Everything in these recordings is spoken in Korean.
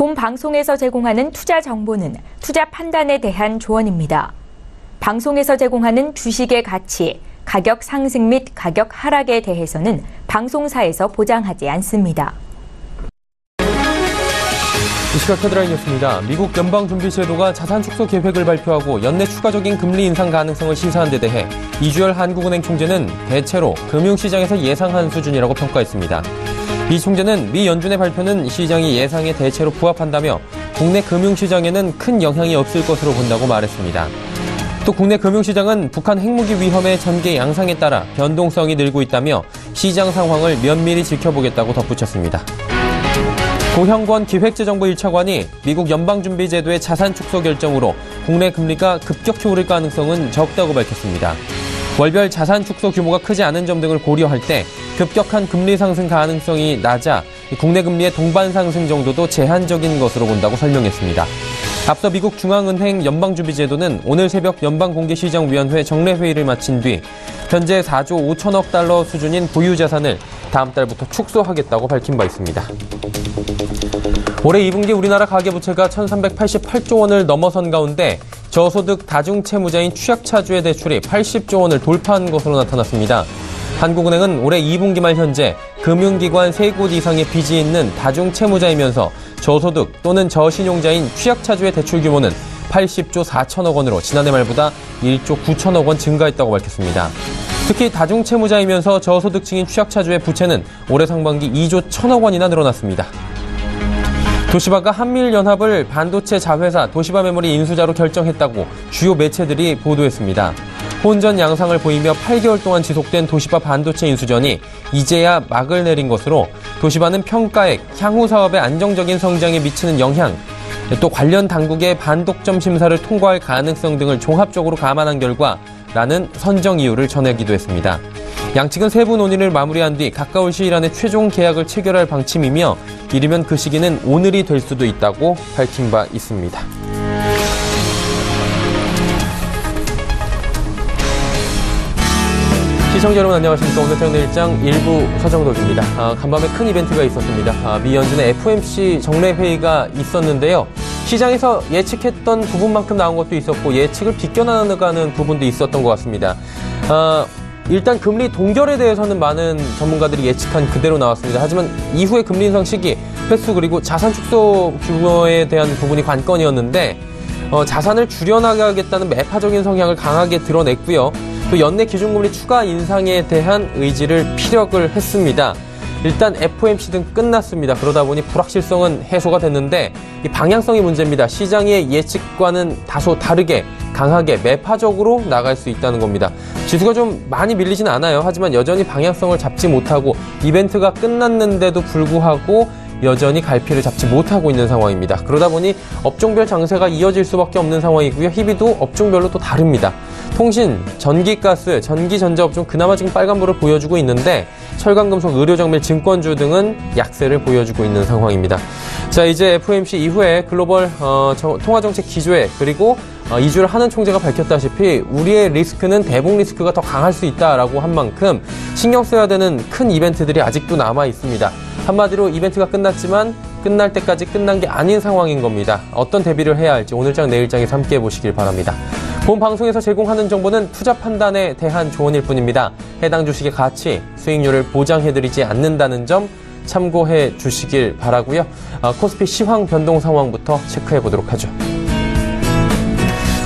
본 방송에서 제공하는 투자 정보는 투자 판단에 대한 조언입니다. 방송에서 제공하는 주식의 가치, 가격 상승 및 가격 하락에 대해서는 방송사에서 보장하지 않습니다. 이 시각 헤드라인 뉴스입니다. 미국 연방준비제도가 자산 축소 계획을 발표하고 연내 추가적인 금리 인상 가능성을 시사한 데 대해 이주열 한국은행 총재는 대체로 금융시장에서 예상한 수준이라고 평가했습니다. 이 총재는 미 연준의 발표는 시장이 예상에 대체로 부합한다며 국내 금융시장에는 큰 영향이 없을 것으로 본다고 말했습니다. 또 국내 금융시장은 북한 핵무기 위험의 전개 양상에 따라 변동성이 늘고 있다며 시장 상황을 면밀히 지켜보겠다고 덧붙였습니다. 고형권 기획재정부 1차관이 미국 연방준비제도의 자산 축소 결정으로 국내 금리가 급격히 오를 가능성은 적다고 밝혔습니다. 월별 자산 축소 규모가 크지 않은 점 등을 고려할 때 급격한 금리 상승 가능성이 낮아 국내 금리의 동반 상승 정도도 제한적인 것으로 본다고 설명했습니다. 앞서 미국 중앙은행 연방준비제도는 오늘 새벽 연방공개시장위원회 정례회의를 마친 뒤 현재 4조 5천억 달러 수준인 보유자산을 다음 달부터 축소하겠다고 밝힌 바 있습니다. 올해 2분기 우리나라 가계부채가 1,388조 원을 넘어선 가운데 저소득 다중채무자인 취약차주의 대출이 80조 원을 돌파한 것으로 나타났습니다. 한국은행은 올해 2분기 말 현재 금융기관 3곳 이상의 빚이 있는 다중채무자이면서 저소득 또는 저신용자인 취약차주의 대출 규모는 80조 4천억 원으로 지난해 말보다 1조 9천억 원 증가했다고 밝혔습니다. 특히 다중채무자이면서 저소득층인 취약차주의 부채는 올해 상반기 2조 1천억 원이나 늘어났습니다. 도시바가 한미일연합을 반도체 자회사 도시바 메모리 인수자로 결정했다고 주요 매체들이 보도했습니다. 혼전 양상을 보이며 8개월 동안 지속된 도시바 반도체 인수전이 이제야 막을 내린 것으로 도시바는 평가액, 향후 사업의 안정적인 성장에 미치는 영향, 또 관련 당국의 반독점 심사를 통과할 가능성 등을 종합적으로 감안한 결과라는 선정 이유를 전하기도 했습니다. 양측은 세부 논의를 마무리한 뒤 가까운 시일 안에 최종 계약을 체결할 방침이며 이르면 그 시기는 오늘이 될 수도 있다고 밝힌 바 있습니다. 시청자 여러분 안녕하십니까. 오늘 장내일장 일부 서정덕입니다. 간밤에 큰 이벤트가 있었습니다. 미 연준의 FOMC 정례회의가 있었는데요. 시장에서 예측했던 부분만큼 나온 것도 있었고 예측을 비껴나가는 부분도 있었던 것 같습니다. 일단 금리 동결에 대해서는 많은 전문가들이 예측한 그대로 나왔습니다. 하지만 이후의 금리 인상 시기, 횟수 그리고 자산 축소 규모에 대한 부분이 관건이었는데 자산을 줄여나가겠다는 매파적인 성향을 강하게 드러냈고요. 또 연내 기준금리 추가 인상에 대한 의지를 피력을 했습니다. 일단 FOMC 등 끝났습니다. 그러다 보니 불확실성은 해소가 됐는데 이 방향성이 문제입니다. 시장의 예측과는 다소 다르게 강하게 매파적으로 나갈 수 있다는 겁니다. 지수가 좀 많이 밀리진 않아요. 하지만 여전히 방향성을 잡지 못하고 이벤트가 끝났는데도 불구하고 여전히 갈피를 잡지 못하고 있는 상황입니다. 그러다 보니 업종별 장세가 이어질 수밖에 없는 상황이고요. 희비도 업종별로 또 다릅니다. 통신, 전기가스, 전기전자업종 그나마 지금 빨간불을 보여주고 있는데 철강금속, 의료정밀, 증권주 등은 약세를 보여주고 있는 상황입니다. 자, 이제 FOMC 이후에 글로벌 통화정책 기조에 그리고 이주를 하는 총재가 밝혔다시피 우리의 리스크는 대북 리스크가 더 강할 수 있다라고 한 만큼 신경 써야 되는 큰 이벤트들이 아직도 남아 있습니다. 한마디로 이벤트가 끝났지만 끝날 때까지 끝난 게 아닌 상황인 겁니다. 어떤 대비를 해야 할지 오늘장 내일장에서 함께해 보시길 바랍니다. 본 방송에서 제공하는 정보는 투자 판단에 대한 조언일 뿐입니다. 해당 주식의 가치, 수익률을 보장해드리지 않는다는 점 참고해 주시길 바라고요. 코스피 시황 변동 상황부터 체크해 보도록 하죠.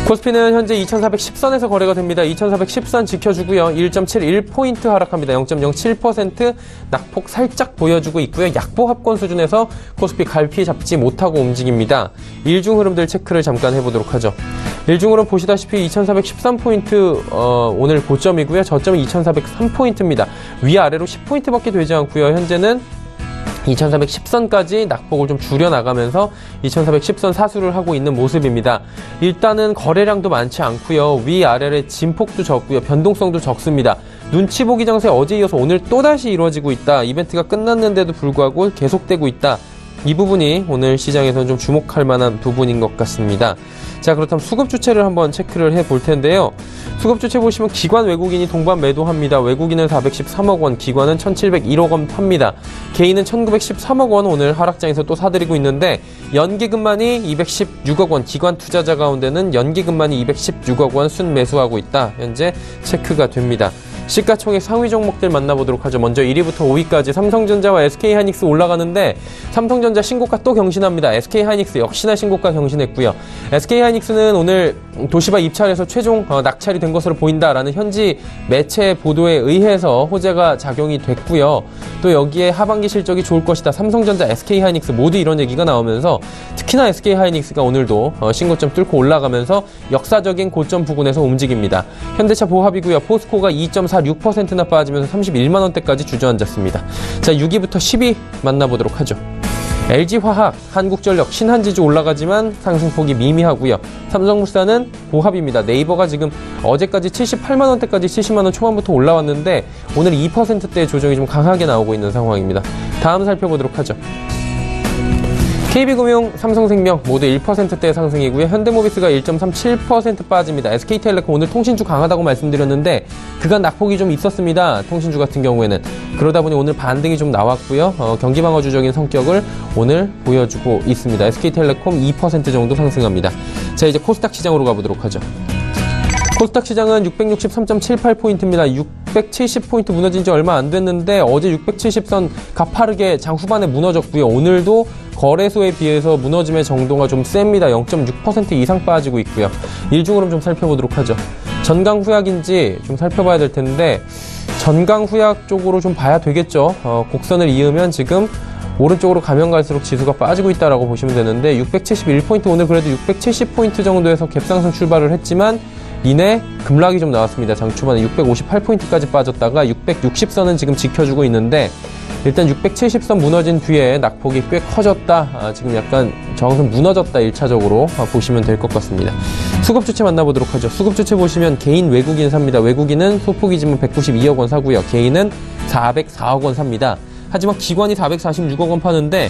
코스피는 현재 2410선에서 거래가 됩니다. 2410선 지켜주고요. 1.71포인트 하락합니다. 0.07% 낙폭 살짝 보여주고 있고요. 약보합권 수준에서 코스피 갈피 잡지 못하고 움직입니다. 일중 흐름들 체크를 잠깐 해보도록 하죠. 일중 흐름 보시다시피 2413포인트 오늘 고점이고요. 저점은 2403포인트입니다. 위아래로 10포인트밖에 되지 않고요. 현재는 2410선까지 낙폭을 좀 줄여나가면서 2410선 사수를 하고 있는 모습입니다. 일단은 거래량도 많지 않고요. 위아래의 진폭도 적고요. 변동성도 적습니다. 눈치 보기 장세 어제 이어서 오늘 또다시 이루어지고 있다. 이벤트가 끝났는데도 불구하고 계속되고 있다. 이 부분이 오늘 시장에서는 좀 주목할 만한 부분인 것 같습니다. 자, 그렇다면 수급 주체를 한번 체크를 해볼 텐데요. 수급 주체 보시면 기관 외국인이 동반 매도합니다. 외국인은 413억 원, 기관은 1701억 원 팝니다. 개인은 1913억 원 오늘 하락장에서 또 사들이고 있는데 연기금만이 216억 원, 기관 투자자 가운데는 연기금만이 216억 원 순매수하고 있다. 현재 체크가 됩니다. 시가총액 상위 종목들 만나보도록 하죠. 먼저 1위부터 5위까지 삼성전자와 SK하이닉스 올라가는데 삼성전자 신고가 또 경신합니다. SK하이닉스 역시나 신고가 경신했고요. SK하이닉스는 오늘 도시바 입찰에서 최종 낙찰이 된 것으로 보인다라는 현지 매체 보도에 의해서 호재가 작용이 됐고요. 또 여기에 하반기 실적이 좋을 것이다. 삼성전자, SK하이닉스 모두 이런 얘기가 나오면서 특히나 SK하이닉스가 오늘도 신고점 뚫고 올라가면서 역사적인 고점 부근에서 움직입니다. 현대차 보합이고요. 포스코가 2.46%나 빠지면서 31만 원대까지 주저앉았습니다. 자, 6위부터 10위 만나보도록 하죠. LG화학, 한국전력, 신한지주 올라가지만 상승폭이 미미하고요. 삼성물산은 보합입니다. 네이버가 지금 어제까지 78만 원대까지 70만 원 초반부터 올라왔는데 오늘 2%대의 조정이 좀 강하게 나오고 있는 상황입니다. 다음 살펴보도록 하죠. KB금융, 삼성생명 모두 1%대 상승이고요. 현대모비스가 1.37% 빠집니다. SK텔레콤 오늘 통신주 강하다고 말씀드렸는데 그간 낙폭이 좀 있었습니다. 통신주 같은 경우에는. 그러다 보니 오늘 반등이 좀 나왔고요. 경기방어주적인 성격을 오늘 보여주고 있습니다. SK텔레콤 2% 정도 상승합니다. 자, 이제 코스닥 시장으로 가보도록 하죠. 코스닥 시장은 663.78포인트입니다. 670포인트 무너진 지 얼마 안 됐는데 어제 670선 가파르게 장 후반에 무너졌고요. 오늘도 거래소에 비해서 무너짐의 정도가 좀 셉니다. 0.6% 이상 빠지고 있고요. 일중으로 좀 살펴보도록 하죠. 전강후약인지 좀 살펴봐야 될 텐데 전강후약 쪽으로 좀 봐야 되겠죠. 곡선을 이으면 지금 오른쪽으로 가면 갈수록 지수가 빠지고 있다라고 보시면 되는데 671포인트 오늘 그래도 670포인트 정도에서 갭상승 출발을 했지만 이내 급락이 좀 나왔습니다. 장 초반에 658포인트까지 빠졌다가 660선은 지금 지켜주고 있는데 일단 670선 무너진 뒤에 낙폭이 꽤 커졌다. 지금 약간 저항선 무너졌다 1차적으로 보시면 될 것 같습니다. 수급 주체 만나보도록 하죠. 수급 주체 보시면 개인 외국인 삽니다. 외국인은 소폭이지만 192억 원 사고요. 개인은 404억 원 삽니다. 하지만 기관이 446억 원 파는데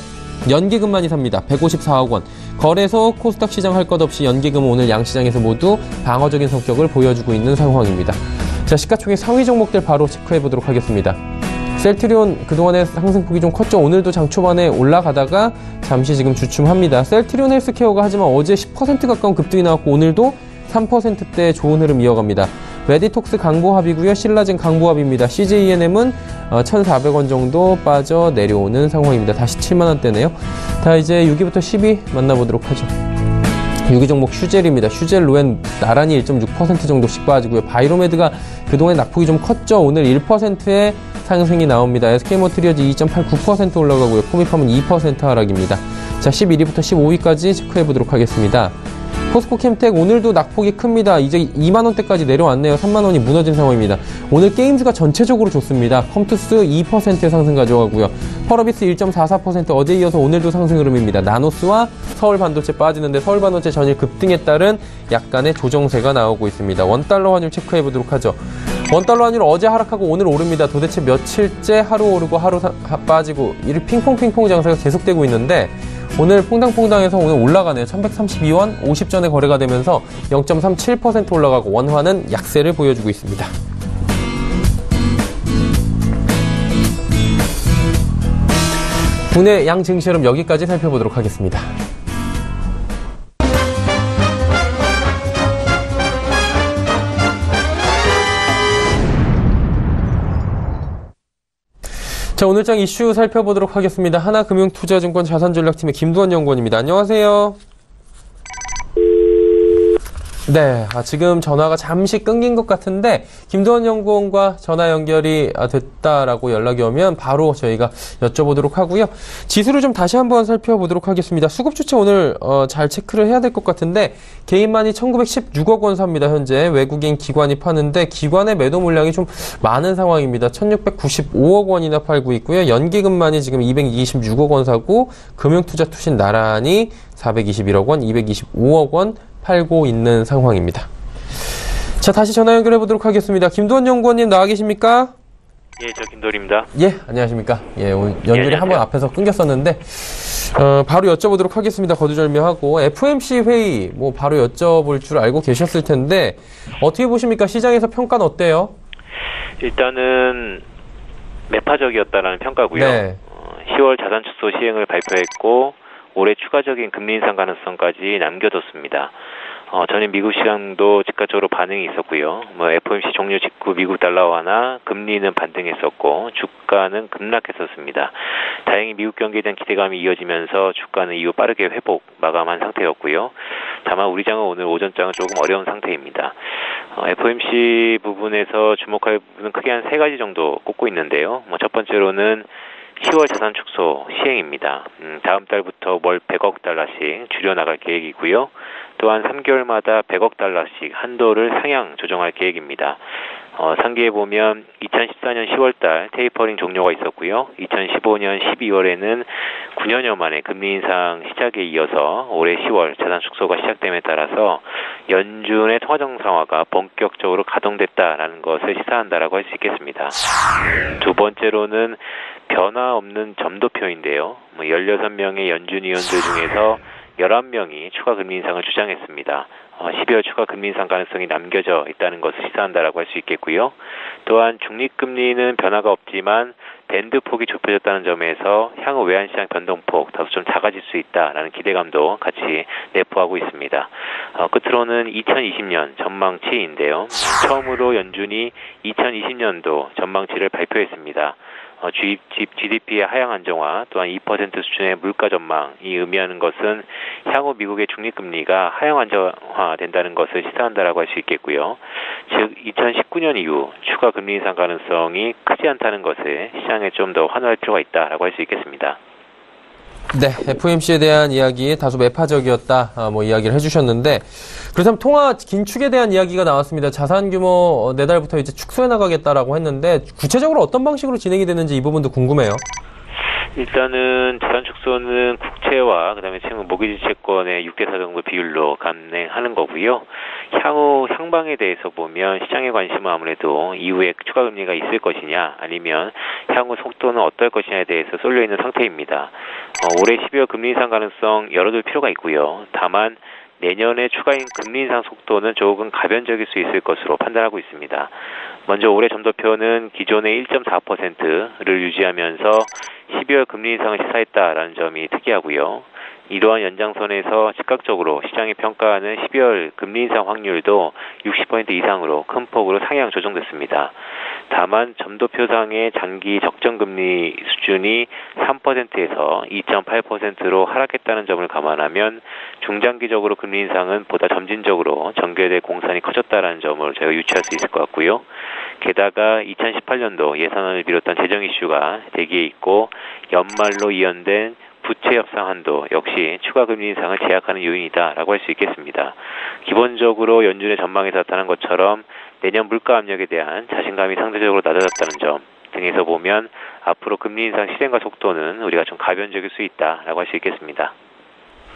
연기금만이 삽니다. 154억 원. 거래소, 코스닥 시장 할 것 없이 연기금은 오늘 양시장에서 모두 방어적인 성격을 보여주고 있는 상황입니다. 자, 시가총액 상위 종목들 바로 체크해보도록 하겠습니다. 셀트리온 그동안에 상승폭이 좀 컸죠. 오늘도 장 초반에 올라가다가 잠시 지금 주춤합니다. 셀트리온 헬스케어가 하지만 어제 10% 가까운 급등이 나왔고 오늘도 3%대 좋은 흐름 이어갑니다. 메디톡스 강보합이고요. 신라젠 강보합입니다. CJENM은 1,400원 정도 빠져 내려오는 상황입니다. 다시 7만 원대네요. 자, 이제 6위부터 10위 만나보도록 하죠. 6위 종목 휴젤입니다. 휴젤 로엔 나란히 1.6% 정도씩 빠지고요. 바이로메드가 그동안 낙폭이 좀 컸죠. 오늘 1%의 상승이 나옵니다. SK머티리얼즈 2.89% 올라가고요. 코미팜은 2% 하락입니다. 자, 11위부터 15위까지 체크해보도록 하겠습니다. 포스코 캠텍 오늘도 낙폭이 큽니다. 이제 2만 원대까지 내려왔네요. 3만 원이 무너진 상황입니다. 오늘 게임즈가 전체적으로 좋습니다. 컴투스 2%의 상승 가져가고요. 펄어비스 1.44% 어제 이어서 오늘도 상승 흐름입니다. 나노스와 서울반도체 빠지는데 서울반도체 전일 급등에 따른 약간의 조정세가 나오고 있습니다. 원달러 환율 체크해보도록 하죠. 원달러 환율 어제 하락하고 오늘 오릅니다. 도대체 며칠째 하루 오르고 하루 빠지고 이 핑퐁핑퐁 장세가 계속되고 있는데 오늘 퐁당퐁당해서 오늘 올라가네요. 1132원 50전에 거래가 되면서 0.37% 올라가고 원화는 약세를 보여주고 있습니다. 국내 양 증시 흐름 여기까지 살펴보도록 하겠습니다. 자, 오늘장 이슈 살펴보도록 하겠습니다. 하나금융투자증권 자산전략팀의 김두원 연구원입니다. 안녕하세요. 네, 지금 전화가 잠시 끊긴 것 같은데 김두원 연구원과 전화 연결이 됐다라고 연락이 오면 바로 저희가 여쭤보도록 하고요. 지수를 좀 다시 한번 살펴보도록 하겠습니다. 수급 주체 오늘 잘 체크를 해야 될 것 같은데 개인만이 1916억 원 삽니다. 현재 외국인 기관이 파는데 기관의 매도 물량이 좀 많은 상황입니다. 1695억 원이나 팔고 있고요. 연기금만이 지금 226억 원 사고 금융투자투신 나란히 421억 원, 225억 원 팔고 있는 상황입니다. 자, 다시 전화 연결해 보도록 하겠습니다. 김두원 연구원님 나와 계십니까? 예, 저 김도리입니다. 예, 안녕하십니까? 예, 오늘 연결이 한번 앞에서 끊겼었는데 바로 여쭤보도록 하겠습니다. 거두절미하고 FOMC 회의 바로 여쭤볼 줄 알고 계셨을 텐데 어떻게 보십니까? 시장에서 평가는 어때요? 일단은 매파적이었다라는 평가고요. 네. 10월 자산 축소 시행을 발표했고 올해 추가적인 금리 인상 가능성까지 남겨뒀습니다. 전일 미국 시장도 즉각적으로 반응이 있었고요. FOMC 종료 직후 미국 달러 완화, 금리는 반등했었고 주가는 급락했었습니다. 다행히 미국 경기에 대한 기대감이 이어지면서 주가는 이후 빠르게 회복 마감한 상태였고요. 다만 우리 장은 오늘 오전장은 조금 어려운 상태입니다. FOMC 부분에서 주목할 부분은 크게 한 3가지 정도 꼽고 있는데요. 첫 번째로는 10월 자산 축소 시행입니다. 다음 달부터 월 100억 달러씩 줄여나갈 계획이고요. 또한 3개월마다 100억 달러씩 한도를 상향 조정할 계획입니다. 상기해 보면 2014년 10월달 테이퍼링 종료가 있었고요. 2015년 12월에는 9년여 만에 금리 인상 시작에 이어서 올해 10월 자산 축소가 시작됨에 따라서 연준의 통화 정상화가 본격적으로 가동됐다라는 것을 시사한다라고 할 수 있겠습니다. 두 번째로는 변화 없는 점도표인데요. 16명의 연준 위원들 중에서 11명이 추가 금리 인상을 주장했습니다. 12월 추가 금리 인상 가능성이 남겨져 있다는 것을 시사한다라고 할 수 있겠고요. 또한 중립금리는 변화가 없지만 밴드 폭이 좁혀졌다는 점에서 향후 외환시장 변동폭 다소 좀 작아질 수 있다라는 기대감도 같이 내포하고 있습니다. 끝으로는 2020년 전망치인데요. 처음으로 연준이 2020년도 전망치를 발표했습니다. GDP의 하향 안정화 또한 2% 수준의 물가 전망이 의미하는 것은 향후 미국의 중립금리가 하향 안정화된다는 것을 시사한다라고 할 수 있겠고요. 즉 2019년 이후 추가 금리 인상 가능성이 크지 않다는 것을 시장에 좀 더 환호할 필요가 있다라고 할 수 있겠습니다. 네, FOMC에 대한 이야기 다소 매파적이었다 이야기를 해주셨는데 그렇다면 통화 긴축에 대한 이야기가 나왔습니다. 자산 규모 내달부터 이제 축소해 나가겠다라고 했는데 구체적으로 어떤 방식으로 진행이 되는지 이 부분도 궁금해요. 일단은 자산 축소는 국채와 그다음에 채무 모기지 채권의 6대4 정도 비율로 감행하는 거고요. 향후 향방에 대해서 보면 시장의 관심은 아무래도 이후에 추가 금리가 있을 것이냐 아니면 향후 속도는 어떨 것이냐에 대해서 쏠려 있는 상태입니다. 올해 12월 금리 인상 가능성 열어둘 필요가 있고요. 다만 내년에 추가인 금리 인상 속도는 조금 가변적일 수 있을 것으로 판단하고 있습니다. 먼저 올해 점도표는 기존의 1.4%를 유지하면서 12월 금리 인상을 시사했다라는 점이 특이하고요. 이러한 연장선에서 즉각적으로 시장이 평가하는 12월 금리 인상 확률도 60% 이상으로 큰 폭으로 상향 조정됐습니다. 다만 점도표상의 장기 적정금리 수준이 3%에서 2.8%로 하락했다는 점을 감안하면 중장기적으로 금리 인상은 보다 점진적으로 전개될 공산이 커졌다는 점을 저희가 유추할 수 있을 것 같고요. 게다가 2018년도 예산안을 비롯한 재정 이슈가 대기에 있고 연말로 이연된 부채 협상 한도 역시 추가 금리 인상을 제약하는 요인이다라고 할 수 있겠습니다. 기본적으로 연준의 전망에서 나타난 것처럼 내년 물가 압력에 대한 자신감이 상대적으로 낮아졌다는 점 등에서 보면 앞으로 금리 인상 실행과 속도는 우리가 좀 가변적일 수 있다라고 할 수 있겠습니다.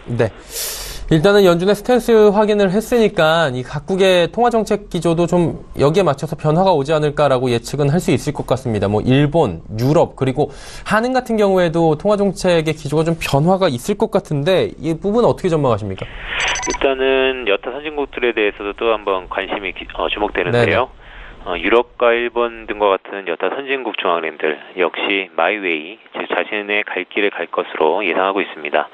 네. 일단은 연준의 스탠스 확인을 했으니까 이 각국의 통화정책 기조도 좀 여기에 맞춰서 변화가 오지 않을까라고 예측은 할 수 있을 것 같습니다. 일본, 유럽, 그리고 한은 같은 경우에도 통화정책의 기조가 좀 변화가 있을 것 같은데 이 부분은 어떻게 전망하십니까? 일단은 여타 선진국들에 대해서도 또 한번 관심이 주목되는데요. 유럽과 일본 등과 같은 여타 선진국 중앙은행들 역시 마이웨이, 즉 자신의 갈 길을 갈 것으로 예상하고 있습니다.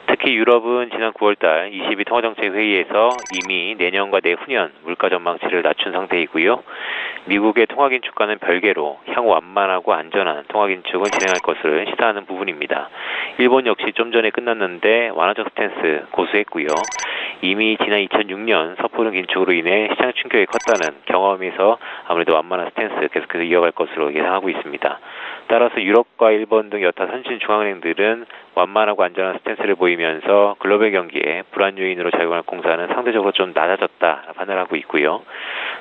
특히 유럽은 지난 9월달 22 통화정책 회의에서 이미 내년과 내후년 물가 전망치를 낮춘 상태이고요. 미국의 통화긴축과는 별개로 향후 완만하고 안전한 통화긴축을 진행할 것을 시사하는 부분입니다. 일본 역시 좀 전에 끝났는데 완화적 스탠스 고수했고요. 이미 지난 2006년 섣부른 긴축으로 인해 시장 충격이 컸다는 경험에서 아무래도 완만한 스탠스 계속해서 이어갈 것으로 예상하고 있습니다. 따라서 유럽과 일본 등 여타 선진 중앙은행들은 완만하고 안전한 스탠스를 보이면서 글로벌 경기에 불안 요인으로 작용할 공산은 상대적으로 좀 낮아졌다 판단하고 있고요.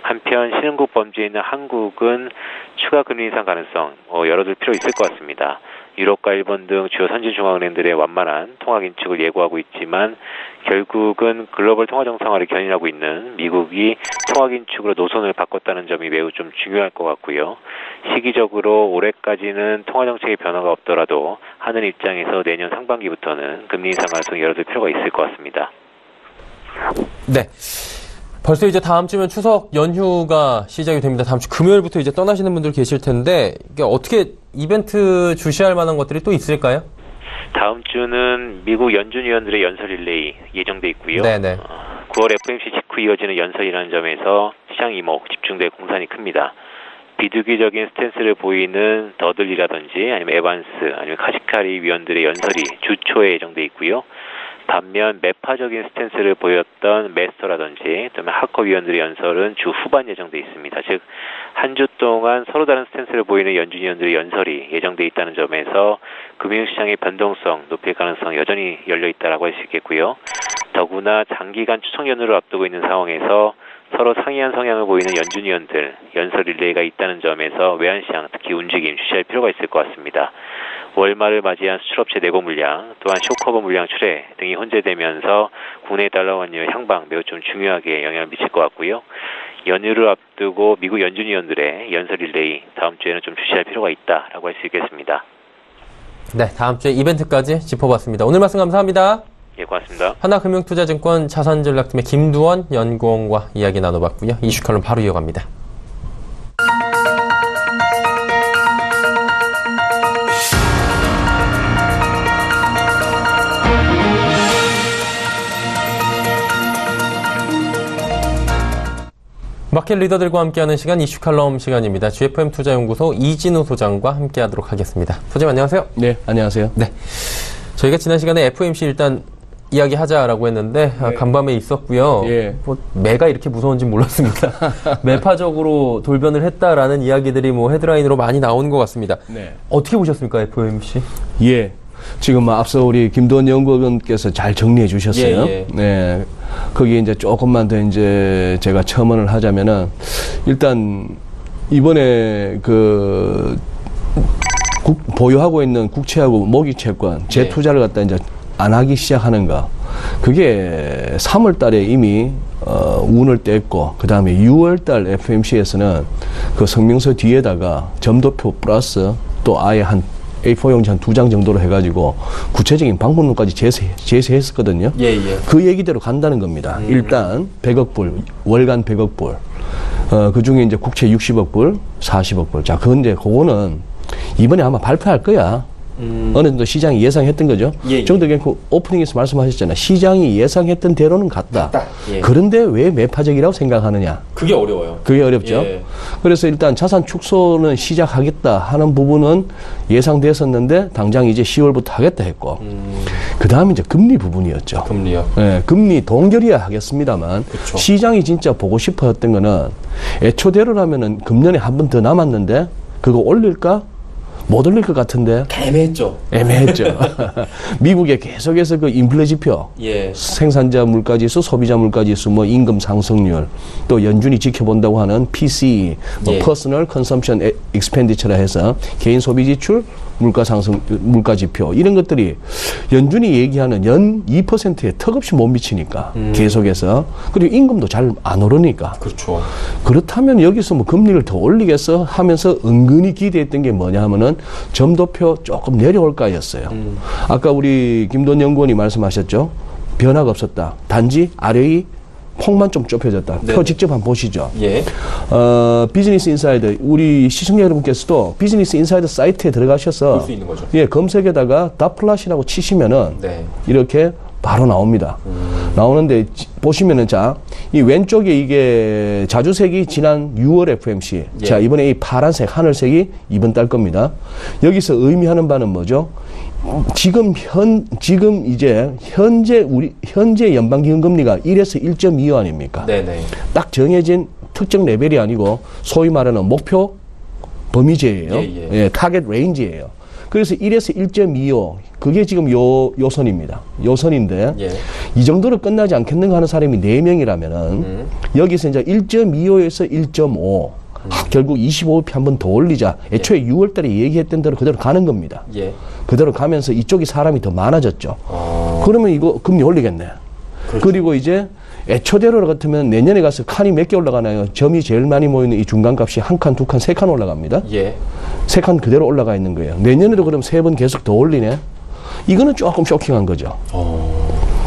한편 신흥국 범주에 있는 한국은 추가 금리 인상 가능성 열어둘 필요 있을 것 같습니다. 유럽과 일본 등 주요 선진 중앙은행들의 완만한 통화 긴축을 예고하고 있지만 결국은 글로벌 통화 정상화를 견인하고 있는 미국이 통화 긴축으로 노선을 바꿨다는 점이 매우 좀 중요할 것 같고요. 시기적으로 올해까지는 통화 정책의 변화가 없더라도 하는 입장에서 내년 상반기부터는 금리 인상 가능성이 열어둘 필요가 있을 것 같습니다. 네. 벌써 이제 다음 주면 추석 연휴가 시작이 됩니다. 다음 주 금요일부터 이제 떠나시는 분들 계실 텐데 이게 어떻게 이벤트 주시할 만한 것들이 또 있을까요? 다음 주는 미국 연준 위원들의 연설 릴레이 예정돼 있고요. 네네. 9월 FOMC 직후 이어지는 연설이라는 점에서 시장 이목 집중될 공산이 큽니다. 비두기적인 스탠스를 보이는 더들리라든지 아니면 에반스 아니면 카시카리 위원들의 연설이 주초에 예정돼 있고요. 반면 매파적인 스탠스를 보였던 메스터라든지 또는 하커 위원들의 연설은 주 후반 예정돼 있습니다. 즉 한 주 동안 서로 다른 스탠스를 보이는 연준 위원들의 연설이 예정돼 있다는 점에서 금융시장의 변동성 높일 가능성 여전히 열려 있다라고 할 수 있겠고요. 더구나 장기간 추석 연휴를 앞두고 있는 상황에서 서로 상이한 성향을 보이는 연준 위원들 연설 릴레이가 있다는 점에서 외환시장 특히 움직임 주시할 필요가 있을 것 같습니다. 월말을 맞이한 수출업체 내고 물량 또한 쇼커버 물량 출해 등이 혼재되면서 국내 달러 환율 향방 매우 좀 중요하게 영향을 미칠 것 같고요. 연휴를 앞두고 미국 연준 위원들의 연설 릴레이 다음 주에는 좀 주시할 필요가 있다라고 할 수 있겠습니다. 네, 다음 주에 이벤트까지 짚어봤습니다. 오늘 말씀 감사합니다. 예, 고맙습니다. 하나금융투자증권 자산전략팀의 김두원 연구원과 이야기 나눠봤고요. 이슈 칼럼 바로 이어갑니다. 마켓 리더들과 함께하는 시간 이슈 칼럼 시간입니다. GFM 투자연구소 이진우 소장과 함께하도록 하겠습니다. 소장님 안녕하세요. 네, 안녕하세요. 네, 저희가 지난 시간에 FOMC 일단 이야기하자라고 했는데 네. 간밤에 있었고요. 예. 뭐 매가 이렇게 무서운지 몰랐습니다. 매파적으로 돌변을 했다라는 이야기들이 뭐 헤드라인으로 많이 나오는 것 같습니다. 네. 어떻게 보셨습니까, FOMC? 예. 지금 앞서 우리 김도원 연구원께서 잘 정리해 주셨어요. 예, 예. 네. 거기에 이제 조금만 더 이제 제가 첨언을 하자면은 일단 이번에 보유하고 있는 국채하고 모기 채권 재투자를 갖다 이제 안 하기 시작하는 거. 그게 3월 달에 이미 운을 뗐고 그다음에 6월 달 FOMC에서는 그 성명서 뒤에다가 점도표 플러스 또 아예 한 A4 용지 한 2장 정도로 해가지고 구체적인 방법론까지 제시했었거든요. 예, 예. 그 얘기대로 간다는 겁니다. 일단 100억 불, 월간 100억 불. 그 중에 이제 국채 60억 불, 40억 불. 자, 그런데 그거는 이번에 아마 발표할 거야. 어느 정도 시장이 예상했던 거죠. 예, 예. 정덕현 오프닝에서 말씀하셨잖아요. 시장이 예상했던 대로는 갔다. 예. 그런데 왜 매파적이라고 생각하느냐. 그게 어려워요. 그게 어렵죠. 예. 그래서 일단 자산 축소는 시작하겠다 하는 부분은 예상됐었는데 당장 이제 10월부터 하겠다 했고 그 다음에 이제 금리 부분이었죠. 금리요. 네, 금리 동결이야 하겠습니다만 그쵸. 시장이 진짜 보고 싶어 했던 거는 애초대로라면은 금년에 한 번 더 남았는데 그거 올릴까? 못 올릴 것 같은데 애매했죠. 애매했죠. 미국에 계속해서 그 인플레 지표, 예. 생산자 물가지수, 소비자 물가지수, 뭐 임금 상승률, 또 연준이 지켜본다고 하는 PCE, 뭐 예. Personal Consumption Expenditure라 해서 개인 소비 지출, 물가 상승, 물가 지표 이런 것들이 연준이 얘기하는 연 2%에 턱없이 못 미치니까 계속해서 그리고 임금도 잘 안 오르니까 그렇죠. 그렇다면 여기서 뭐 금리를 더 올리겠어 하면서 은근히 기대했던 게 뭐냐 하면은 점도표 조금 내려올까였어요. 아까 우리 김돈 연구원이 말씀하셨죠. 변화가 없었다. 단지 아래의 폭만 좀 좁혀졌다. 네네. 표 직접 한번 보시죠. 예. 비즈니스 인사이드 우리 시청자 여러분께서도 비즈니스 인사이드 사이트에 들어가셔서 볼 수 있는 거죠. 예, 검색에다가 다플라시라고 치시면은 네. 이렇게 바로 나옵니다. 나오는데 보시면은 자, 이 왼쪽에 이게 자주색이 지난 6월 FOMC. 예. 자, 이번에 이 파란색 하늘색이 이번 달 겁니다. 여기서 의미하는 바는 뭐죠? 지금 이제 현재 연방기금금리가 1에서 1.25 아닙니까? 네네. 딱 정해진 특정 레벨이 아니고 소위 말하는 목표 범위제예요. 예, 예. 예, 타겟 레인지예요. 그래서 1에서 1.25 그게 지금 요선입니다. 요선인데 예. 이 정도로 끝나지 않겠는가 하는 사람이 4명이라면은 여기서 이제 1.25에서 1.5 결국 25배 한 번 더 올리자. 애초에 6월 달에 얘기했던 대로 그대로 가는 겁니다. 예. 그대로 가면서 이쪽이 사람이 더 많아졌죠. 그러면 이거 금리 올리겠네. 그렇죠. 그리고 이제 애초대로 같으면 내년에 가서 칸이 몇 개 올라가나요? 점이 제일 많이 모이는 이 중간값이 한 칸, 두 칸, 세 칸 올라갑니다. 예. 세 칸 그대로 올라가 있는 거예요. 내년에도 그럼 세 번 계속 더 올리네? 이거는 조금 쇼킹한 거죠.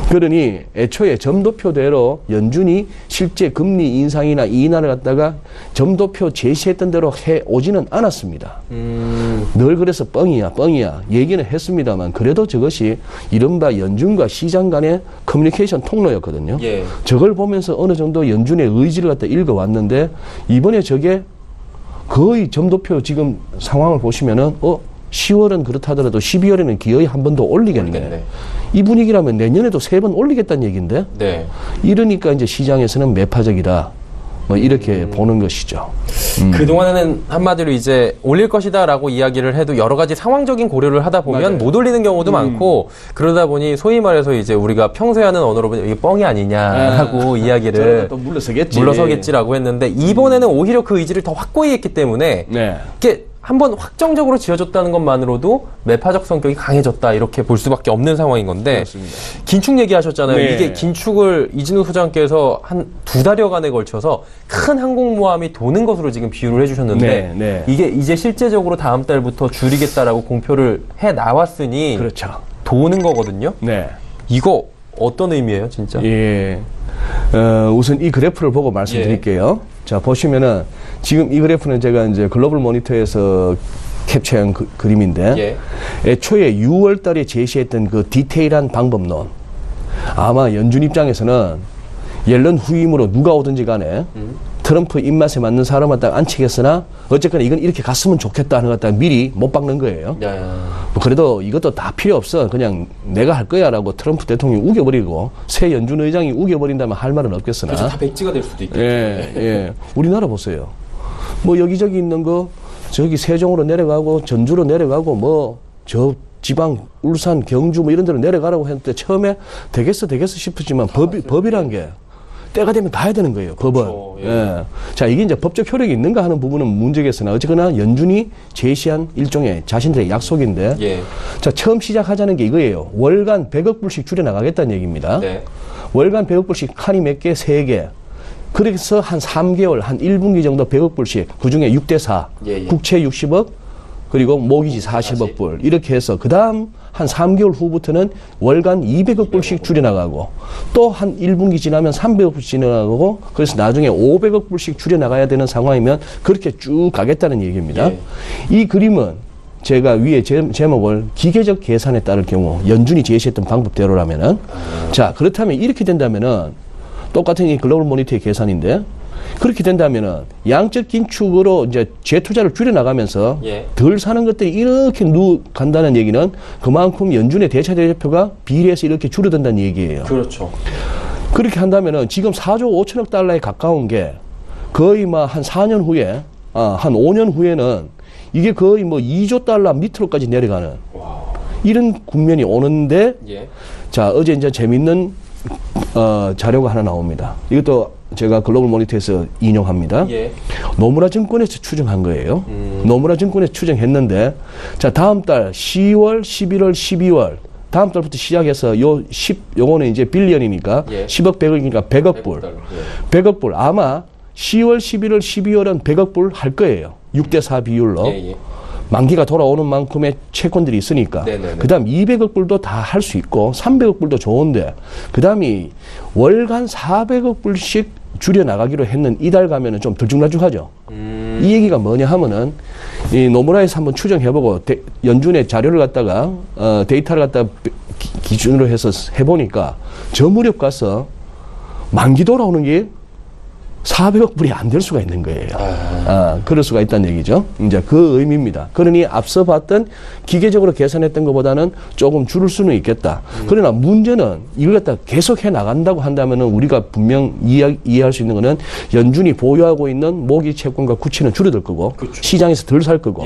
그러니 애초에 점도표대로 연준이 실제 금리 인상이나 인하를 갖다가 점도표 제시했던 대로 해 오지는 않았습니다. 늘 그래서 뻥이야 얘기는 했습니다만 그래도 저것이 이른바 연준과 시장 간의 커뮤니케이션 통로였거든요. 예. 저걸 보면서 어느 정도 연준의 의지를 갖다 읽어왔는데 이번에 저게 거의 점도표 지금 상황을 보시면은 10월은 그렇다더라도 12월에는 기어이 한 번 더 올리겠네. 이 분위기라면 내년에도 3번 올리겠다는 얘기인데. 네. 이러니까 이제 시장에서는 매파적이다. 뭐 이렇게 보는 것이죠. 그동안에는 한마디로 이제 올릴 것이다라고 이야기를 해도 여러 가지 상황적인 고려를 하다 보면 맞아요. 못 올리는 경우도 많고 그러다 보니 소위 말해서 이제 우리가 평소에 하는 언어로 보면 이게 뻥이 아니냐라고 이야기를 또 물러서겠지라고 했는데 이번에는 오히려 그 의지를 더 확고히 했기 때문에 네. 이게 한번 확정적으로 지어줬다는 것만으로도 매파적 성격이 강해졌다 이렇게 볼 수밖에 없는 상황인 건데 그렇습니다. 긴축 얘기하셨잖아요. 네. 이게 긴축을 이진우 소장께서 한 2달여간에 걸쳐서 큰 항공모함이 도는 것으로 지금 비유를 해주셨는데 네, 네. 이게 이제 실제적으로 다음 달부터 줄이겠다라고 공표를 해 나왔으니 그렇죠. 도는 거거든요. 네. 이거 어떤 의미예요, 진짜? 예. 우선 이 그래프를 보고 말씀드릴게요. 자, 보시면은 지금 이 그래프는 제가 이제 글로벌 모니터에서 캡처한 그림인데 애초에 6월 달에 제시했던 그 디테일한 방법론 아마 연준 입장에서는 옐런 후임으로 누가 오든지 간에 트럼프 입맛에 맞는 사람을 딱 안치겠으나 어쨌거나 이건 이렇게 갔으면 좋겠다 하는 것 갖다 미리 못 박는 거예요. 뭐 그래도 이것도 다 필요 없어. 그냥 내가 할 거야 라고 트럼프 대통령이 우겨버리고 새 연준 의장이 우겨버린다면 할 말은 없겠으나. 그렇죠. 다 백지가 될 수도 있겠죠. 예. 우리나라 보세요. 뭐 여기저기 있는 거 저기 세종으로 내려가고 전주로 내려가고 뭐 저 지방 울산 경주 뭐 이런 데로 내려가라고 했는데 처음에 되겠어 싶었지만 법이란 게 때가 되면 다 해야 되는 거예요. 법은. 그렇죠. 예. 자, 이게 이제 법적 효력이 있는가 하는 부분은 문제겠으나 어쨌거나 연준이 제시한 일종의 자신들의 약속인데 자, 처음 시작하자는 게 이거예요. 월간 100억 불씩 줄여나가겠다는 얘기입니다. 네. 월간 100억 불씩 칸이 몇 개? 3개. 그래서 한 3개월, 한 1분기 정도 100억 불씩, 그 중에 6대4, 국채 60억, 그리고 모기지 40억 불, 이렇게 해서, 그 다음 한 3개월 후부터는 월간 200억 불씩 줄여나가고, 또 한 1분기 지나면 300억 불씩 줄여나가고, 그래서 나중에 500억 불씩 줄여나가야 되는 상황이면 그렇게 쭉 가겠다는 얘기입니다. 이 그림은 제가 위에 제목을 기계적 계산에 따를 경우, 연준이 제시했던 방법대로라면은, 자, 그렇다면 이렇게 된다면은, 똑같은 이 글로벌 모니터의 계산인데 그렇게 된다면은 양적 긴축으로 이제 재투자를 줄여나가면서 덜 사는 것들이 이렇게 간다는 얘기는 그만큼 연준의 대차 대조표가 비례해서 이렇게 줄어든다는 얘기예요. 그렇죠. 그렇게 한다면은 지금 4조 5천억 달러에 가까운 게 거의 뭐 한 4년 후에 한 5년 후에는 이게 거의 뭐 2조 달러 밑으로까지 내려가는 이런 국면이 오는데 자, 어제 이제 재밌는 자료가 하나 나옵니다. 이것도 제가 글로벌 모니터에서 인용합니다. 노무라 증권에서 추정한 거예요. 노무라 증권에서 추정했는데, 자, 다음 달 10월, 11월, 12월, 다음 달부터 시작해서 요거는 이제 빌리언이니까 10억, 100억이니까 100억 불. 100억 불. 아마 10월, 11월, 12월은 100억 불 할 거예요. 6대4 비율로. 만기가 돌아오는 만큼의 채권들이 있으니까. 그 다음 200억 불도 다 할 수 있고 300억 불도 좋은데 그 다음이 월간 400억 불씩 줄여나가기로 했는 이달 가면은 좀 들쭉날쭉하죠. 이 얘기가 뭐냐 하면은 이 노무라에서 한번 추정해보고 연준의 자료를 갖다가 데이터를 갖다가 기준으로 해서 해보니까 저 무렵 가서 만기 돌아오는 게 400억 불이 안 될 수가 있는 거예요. 그럴 수가 있다는 얘기죠. 이제 그 의미입니다. 그러니 앞서 봤던 기계적으로 계산했던 것보다는 조금 줄을 수는 있겠다. 그러나 문제는 이걸 갖다 계속 해 나간다고 한다면은 우리가 분명 이해할 수 있는 거는 연준이 보유하고 있는 모기 채권과 구치는 줄어들 거고 시장에서 덜 살 거고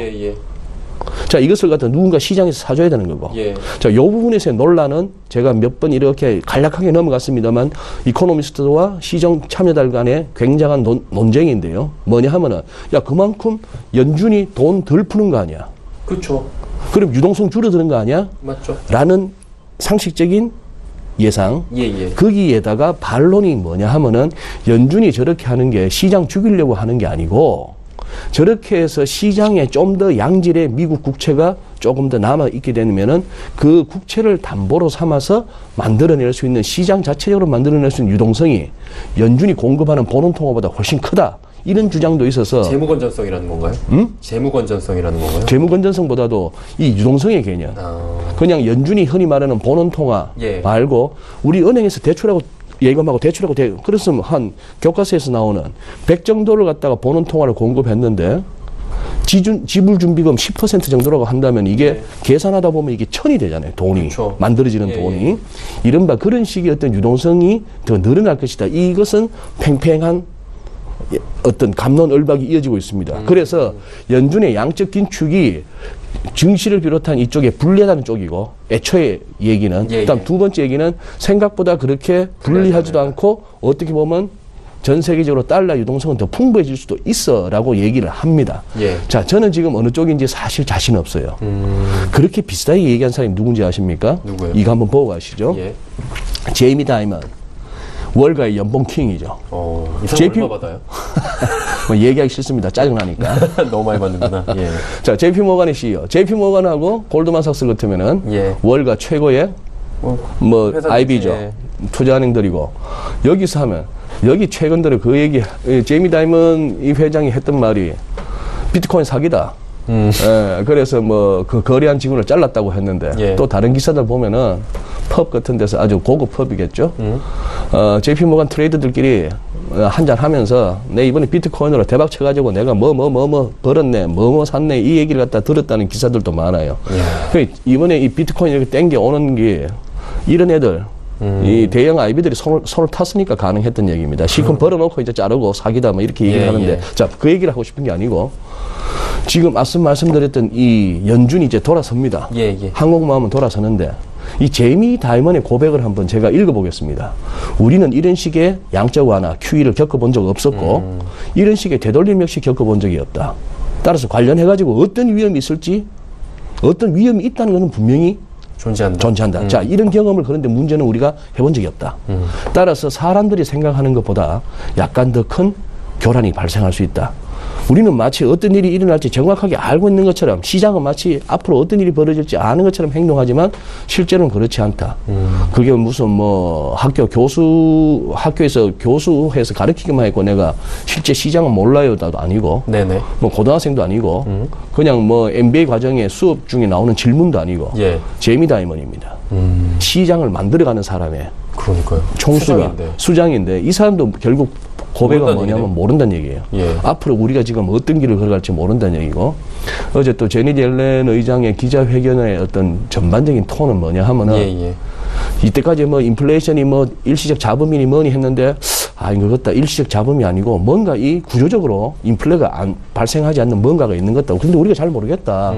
자, 이것을 갖다 누군가 시장에서 사줘야 되는 거고. 예. 자, 이 부분에서의 논란은 제가 몇 번 이렇게 간략하게 넘어갔습니다만, 이코노미스트와 시정 참여달 간의 굉장한 논쟁인데요. 뭐냐 하면은, 야, 그만큼 연준이 돈 덜 푸는 거 아니야? 그렇죠. 그럼 유동성 줄어드는 거 아니야? 맞죠. 라는 상식적인 예상. 예. 거기에다가 반론이 뭐냐 하면은, 연준이 저렇게 하는 게 시장 죽이려고 하는 게 아니고, 저렇게 해서 시장에 좀 더 양질의 미국 국채가 조금 더 남아 있게 되면은 그 국채를 담보로 삼아서 만들어낼 수 있는, 시장 자체적으로 만들어낼 수 있는 유동성이 연준이 공급하는 본원 통화보다 훨씬 크다. 이런 주장도 있어서. 재무 건전성이라는 건가요? 재무 건전성이라는 건가요? 재무 건전성보다도 이 유동성의 개념. 그냥 연준이 흔히 말하는 본원 통화 말고 우리 은행에서 대출하고 예금하고 대출하고 그랬으면 한 교과서에서 나오는 100 정도를 갖다가 본원 통화를 공급했는데 지불 준비금 10% 정도라고 한다면 이게 계산하다 보면 이게 1000이 되잖아요. 돈이. 그렇죠. 만들어지는 돈이. 이른바 그런 식의 어떤 유동성이 더 늘어날 것이다. 이것은 팽팽한 어떤 갑론을박이 이어지고 있습니다. 그래서 연준의 양적 긴축이 증시를 비롯한 이쪽에 불리하다는 쪽이고, 애초에 얘기는 그다음 두 번째 얘기는 생각보다 그렇게 불리하지도 않고 어떻게 보면 전 세계적으로 달러 유동성은 더 풍부해질 수도 있어라고 얘기를 합니다. 자, 저는 지금 어느 쪽인지 사실 자신 없어요. 그렇게 비슷하게 얘기한 사람이 누군지 아십니까? 누구요? 이거 한번 보고 가시죠. 제이미 다이먼. 월가의 연봉 킹이죠. 이 사람 얼마 받아요? 뭐 얘기하기 싫습니다. 짜증나니까. 너무 많이 받는구나. 예. 자, JP 모건의 CEO. JP 모건하고 골드만삭스 같으면은 월가 최고의 뭐 IB죠. 투자은행들이고, 여기서 하면 여기 최근 들어 그 얘기, 제이미 다이먼 이 회장이 했던 말이 비트코인 사기다. 그래서 뭐 그 거래한 직원을 잘랐다고 했는데 또 다른 기사들 보면은 펍 같은 데서 아주 고급 펍이겠죠. JP 모건 트레이더들끼리 한잔 하면서 내 이번에 비트코인으로 대박 쳐가지고 내가 뭐 벌었네, 뭐 샀네, 이 얘기를 갖다 들었다는 기사들도 많아요. 이번에 이 비트코인 이렇게 땡겨 오는 게 이런 애들, 이 대형 IB들이 손을 탔으니까 가능했던 얘기입니다. 실컷 벌어놓고 이제 자르고 사기다 뭐 이렇게 얘기를 하는데, 자, 그 얘기를 하고 싶은 게 아니고, 지금 앞서 말씀드렸던 이 연준이 이제 돌아섭니다. 한국마음은 돌아서는데, 이 제이미 다이먼의 고백을 한번 제가 읽어보겠습니다. 우리는 이런 식의 양적 완화, QE를 겪어본 적 없었고, 이런 식의 되돌림 역시 겪어본 적이 없다. 따라서 관련해가지고 어떤 위험이 있을지, 어떤 위험이 있다는 것은 분명히 존재한다. 자, 이런 경험을, 그런데 문제는 우리가 해본 적이 없다. 따라서 사람들이 생각하는 것보다 약간 더 큰 교란이 발생할 수 있다. 우리는 마치 어떤 일이 일어날지 정확하게 알고 있는 것처럼, 시장은 마치 앞으로 어떤 일이 벌어질지 아는 것처럼 행동하지만 실제로는 그렇지 않다. 그게 무슨 뭐 학교에서 교수해서 가르치기만 했고 내가 실제 시장은 몰라요 나도 아니고, 뭐 고등학생도 아니고, 그냥 뭐 MBA 과정에 수업 중에 나오는 질문도 아니고, 제이미 다이먼입니다. 시장을 만들어가는 사람의 총수가 수장인데 이 사람도 결국 고백은 뭐냐면 모른다는 얘기예요. 앞으로 우리가 지금 어떤 길을 걸어갈지 모른다는 얘기고, 어제 또 제니 옐렌 의장의 기자회견의 어떤 전반적인 톤은 뭐냐 하면은, 이때까지 뭐 인플레이션이 뭐 일시적 자금이니 뭐니 했는데, 이거 같다. 일시적 자금이 아니고 뭔가 이 구조적으로 인플레가 발생하지 않는 뭔가가 있는 것 같다. 근데 우리가 잘 모르겠다.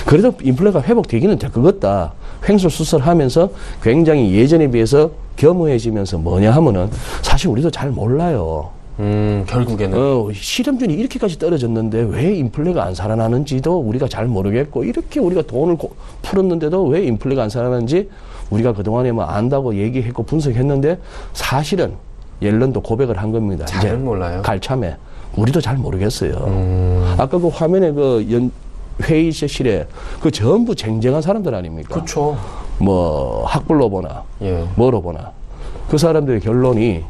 그래도 인플레가 회복되기는 될 것 같다. 횡설수설하면서 굉장히 예전에 비해서 겸허해지면서 뭐냐 하면은 사실 우리도 잘 몰라요. 결국에는 실업률이 이렇게까지 떨어졌는데 왜 인플레가 안 살아나는지도 우리가 잘 모르겠고, 이렇게 우리가 돈을 풀었는데도 왜 인플레가 안 살아나는지 우리가 그동안에 뭐 안다고 얘기했고 분석했는데, 사실은 옐런도 고백을 한 겁니다. 잘 몰라요. 갈참에 우리도 잘 모르겠어요. 아까 그 화면에 그 회의실에 그 전부 쟁쟁한 사람들 아닙니까? 그렇죠. 뭐 학벌로 보나 뭐로 보나 그 사람들의 결론이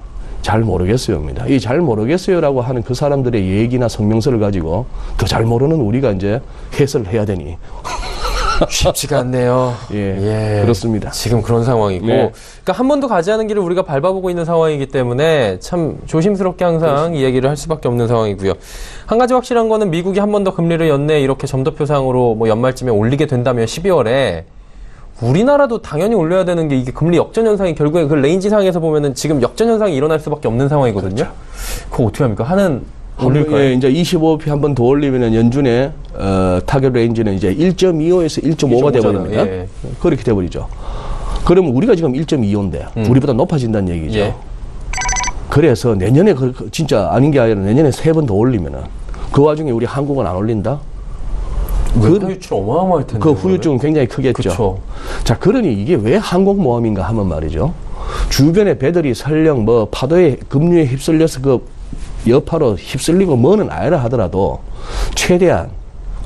잘 모르겠어요입니다. 이 잘 모르겠어요라고 하는 그 사람들의 얘기나 성명서를 가지고 더 잘 모르는 우리가 이제 해설을 해야 되니 쉽지가 않네요. 그렇습니다. 지금 그런 상황이고, 그러니까 한 번도 가지 않은 길을 우리가 밟아보고 있는 상황이기 때문에 참 조심스럽게 항상 이 얘기를 할 수밖에 없는 상황이고요. 한 가지 확실한 거는 미국이 한 번 더 금리를 연내 이렇게 점도표상으로 뭐 연말쯤에 올리게 된다면 12월에 우리나라도 당연히 올려야 되는 게, 이게 금리 역전 현상이 결국에 그 레인지 상에서 보면은 지금 역전 현상이 일어날 수밖에 없는 상황이거든요. 그거 어떻게 합니까? 하는 올릴까요? 예, 이제 25p 한 번 더 올리면은 연준의 타겟 레인지는 이제 1.25에서 1.5가 돼버립니다. 예. 그렇게 돼버리죠. 그러면 우리가 지금 1.25인데 우리보다 높아진다는 얘기죠. 예. 그래서 내년에 진짜 아닌 게 아니라 내년에 3번 더 올리면은 그 와중에 우리 한국은 안 올린다? 외화 유출 어마어마할 텐데. 그 후유증은 굉장히 크겠죠. 그쵸. 자, 그러니 이게 왜 항공모함인가 하면 말이죠. 주변의 배들이 설령 뭐 파도에 급류에 휩쓸려서 그 여파로 휩쓸리고 뭐는 아니라 하더라도 최대한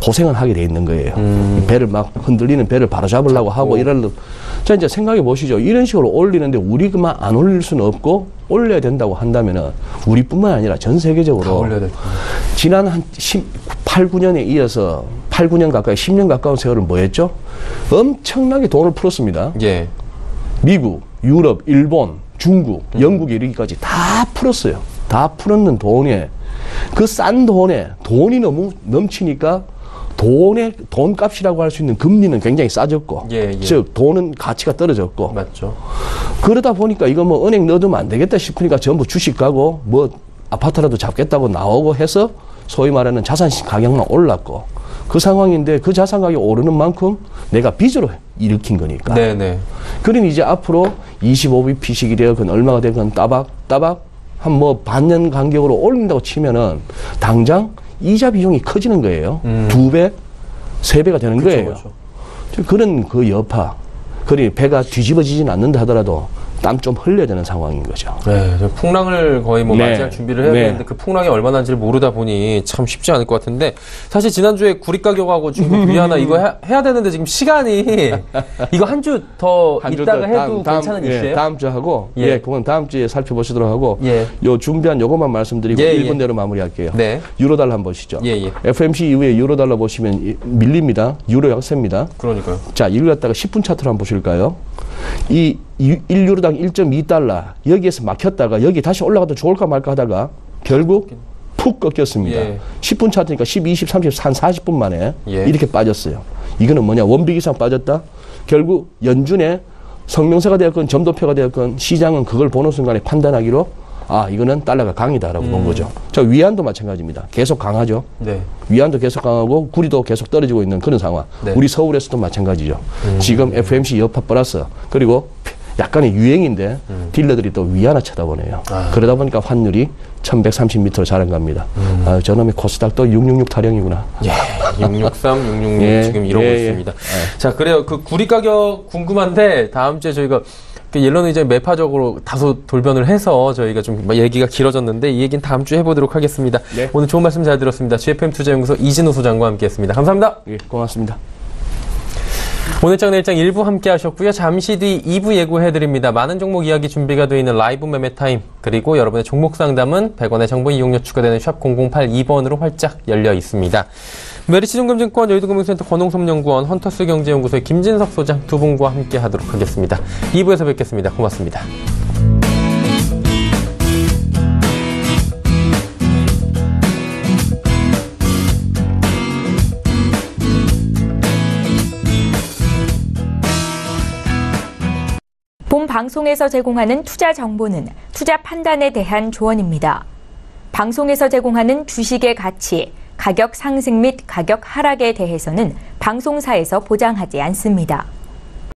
고생은 하게 돼 있는 거예요. 배를 막 흔들리는 배를 바로잡으려고 하고 이러려고. 자, 이제 생각해 보시죠. 이런 식으로 올리는데 우리만 안 올릴 수는 없고 올려야 된다고 한다면은 우리뿐만 아니라 전 세계적으로 다 올려야 될 텐데. 지난 한 8, 9년에 이어서 8, 9년 가까이 10년 가까운 세월을 뭐 했죠? 엄청나게 돈을 풀었습니다. 예. 미국, 유럽, 일본, 중국, 영국에 이르기까지 다 풀었어요. 다 풀었는 돈에 그 싼 돈에 돈이 너무 넘치니까 돈값이라고 할 수 있는 금리는 굉장히 싸졌고, 예. 즉 돈은 가치가 떨어졌고, 맞죠. 그러다 보니까 이거 뭐 은행 넣어두면 안 되겠다 싶으니까 전부 주식 가고 뭐 아파트라도 잡겠다고 나오고 해서 소위 말하는 자산 가격만 올랐고, 그 상황인데 그 자산 가격이 오르는 만큼 내가 빚으로 일으킨 거니까. 네네. 그러니 이제 앞으로 25bp 식이 되건 얼마가 되건 따박 한 뭐 반년 간격으로 올린다고 치면은 당장 이자 비용이 커지는 거예요. 2배, 3배가 되는 거예요. 그쵸. 그런 그 여파, 그러니 배가 뒤집어지진 않는다 하더라도 땀 좀 흘려야 되는 상황인 거죠. 네, 풍랑을 거의 뭐 네. 맞이할 준비를 해야 네. 되는데 그 풍랑이 얼마나 인지를 모르다 보니 참 쉽지 않을 것 같은데, 사실 지난주에 구리 가격하고 중국 위안화 이거 해야 되는데 지금 시간이 이거 한 주 더 있다가 해도 괜찮은 이슈예요? 다음 주 하고, 예. 그건 다음 주에 살펴보시도록 하고, 예. 요 준비한 요것만 말씀드리고 예, 1분 예. 내로 마무리할게요. 네. 유로달러 한번 보시죠. 예. FMC 이후에 유로달러 보시면 밀립니다. 유로 약세입니다. 그러니까요. 자, 이걸 갖다가 10분 차트로 한번 보실까요? 이 1유로당 1.2달러 여기에서 막혔다가 여기 다시 올라가도 좋을까 말까 하다가 결국 푹 꺾였습니다. 예. 10분 차트니까 10, 20, 30, 한 40분 만에 예. 이렇게 빠졌어요. 이거는 뭐냐? 원빅 이상 빠졌다? 결국 연준의 성명서가 되었건 점도표가 되었건 시장은 그걸 보는 순간에 판단하기로 이거는 달러가 강이다라고 본 거죠. 자, 위안도 마찬가지입니다. 계속 강하죠. 네. 위안도 계속 강하고 구리도 계속 떨어지고 있는 그런 상황. 네. 우리 서울에서도 마찬가지죠. 지금 FMC 여파 플러스 그리고 약간의 유행인데 딜러들이 또 위안화 쳐다보네요. 그러다 보니까 환율이 1130m로 자란 겁니다. 저놈의 코스닥도 666 타령이구나. 예, 663, 666 예, 지금 이러고 예, 있습니다. 자, 그래요. 그 구리 가격 궁금한데 다음 주에 저희가 옐로는 이제 매파적으로 다소 돌변을 해서 저희가 좀 얘기가 길어졌는데 이 얘기는 다음 주에 해보도록 하겠습니다. 네. 오늘 좋은 말씀 잘 들었습니다. GFM 투자연구소 이진우 소장과 함께했습니다. 감사합니다. 예, 고맙습니다. 오늘 장 내일장 1부 함께 하셨고요. 잠시 뒤 2부 예고해드립니다. 많은 종목 이야기 준비가 되어 있는 라이브 매매 타임, 그리고 여러분의 종목 상담은 100원의 정보 이용료 추가되는 샵 0082번으로 활짝 열려 있습니다. 메리츠증권증권 여의도금융센터 권홍섭연구원, 헌터스 경제연구소의 김진석 소장 두 분과 함께 하도록 하겠습니다. 2부에서 뵙겠습니다. 고맙습니다. 본 방송에서 제공하는 투자 정보는 투자 판단에 대한 조언입니다. 방송에서 제공하는 주식의 가치, 가격 상승 및 가격 하락에 대해서는 방송사에서 보장하지 않습니다.